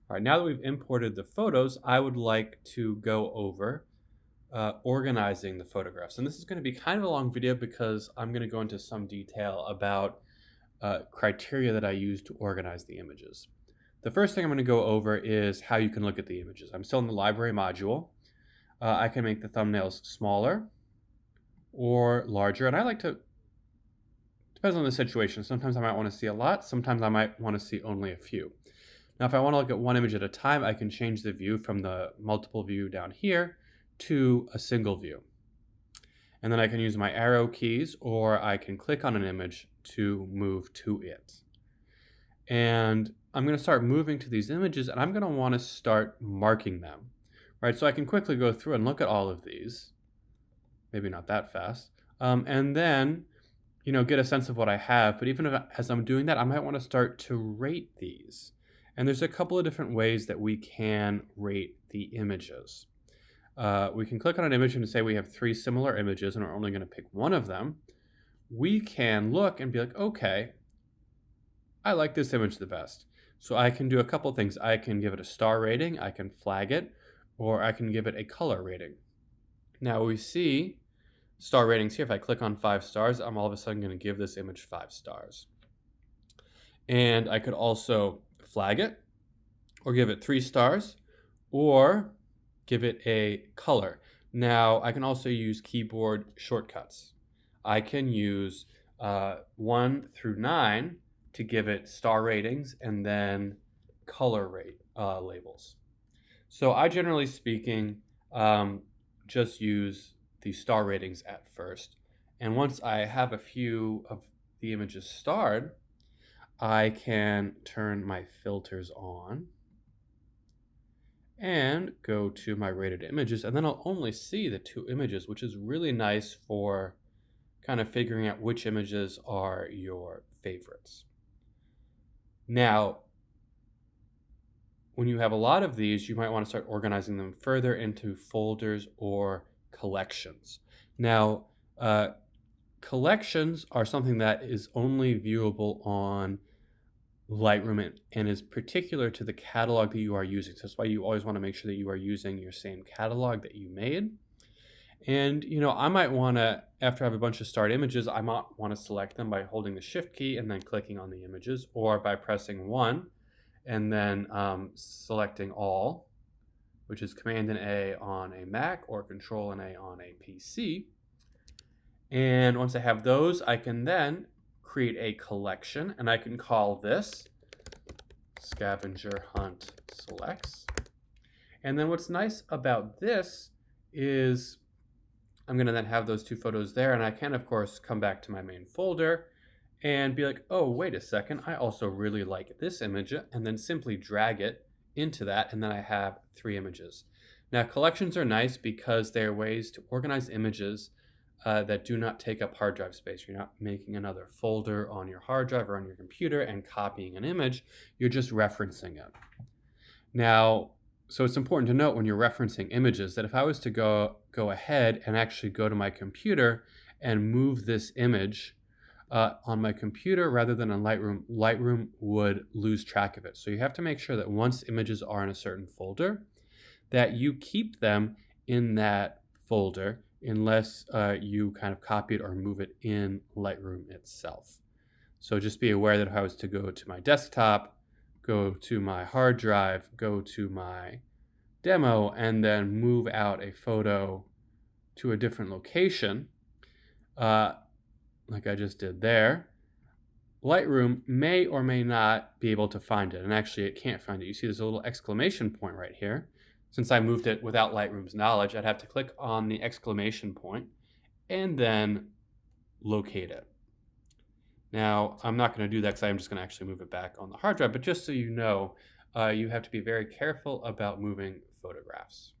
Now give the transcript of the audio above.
All right, now that we've imported the photos, I would like to go over organizing the photographs. And this is going to be kind of a long video because I'm going to go into some detail about criteria that I use to organize the images. The first thing I'm going to go over is how you can look at the images. I'm still in the library module. I can make the thumbnails smaller or larger, and I like to, depends on the situation. Sometimes I might want to see a lot, sometimes I might want to see only a few. Now, if I want to look at one image at a time, I can change the view from the multiple view down here to a single view. And then I can use my arrow keys, or I can click on an image to move to it. And I'm going to start moving to these images, and I'm going to want to start marking them, right? So I can quickly go through and look at all of these, maybe not that fast, and then, get a sense of what I have. But even as I'm doing that, I might want to start to rate these. And there's a couple of different ways that we can rate the images. We can click on an image and say we have 3 similar images and we're only going to pick one of them. We can look and be like, okay, I like this image the best. So I can do a couple things. I can give it a star rating, I can flag it, or I can give it a color rating. Now we see star ratings here. If I click on 5 stars, I'm all of a sudden going to give this image 5 stars. And I could also flag it, or give it 3 stars, or give it a color. Now, I can also use keyboard shortcuts. I can use 1 through 9 to give it star ratings and then color labels. So I, generally speaking, just use the star ratings at first. And once I have a few of the images starred, I can turn my filters on and go to my rated images, and then I'll only see the 2 images, which is really nice for kind of figuring out which images are your favorites. Now, when you have a lot of these, you might want to start organizing them further into folders or collections. Now, collections are something that is only viewable on Lightroom and is particular to the catalog that you are using. So that's why you always want to make sure that you are using your same catalog that you made. And, I might want to, after I have a bunch of starred images, I might want to select them by holding the Shift key and then clicking on the images, or by pressing 1 and then selecting all, which is Command and A on a Mac or Control and A on a PC. And once I have those, I can then create a collection, and I can call this Scavenger Hunt Selects. And then what's nice about this is I'm going to then have those 2 photos there, and I can, of course, come back to my main folder and be like, oh, wait a second, I also really like this image, and then simply drag it into that, and then I have 3 images. Now, collections are nice because they are ways to organize images that do not take up hard drive space. You're not making another folder on your hard drive or on your computer and copying an image. You're just referencing it. Now, so it's important to note when you're referencing images that if I was to go ahead and actually go to my computer and move this image on my computer rather than on Lightroom, Lightroom would lose track of it. So you have to make sure that once images are in a certain folder, that you keep them in that folder unless you kind of copy it or move it in Lightroom itself. So just be aware that if I was to go to my desktop, go to my hard drive, go to my demo, and then move out a photo to a different location, like I just did there, Lightroom may or may not be able to find it. And actually, it can't find it. You see there's a little exclamation point right here. Since I moved it without Lightroom's knowledge, I'd have to click on the exclamation point and then locate it. Now, I'm not going to do that because I'm just going to actually move it back on the hard drive. But just so you know, you have to be very careful about moving photographs.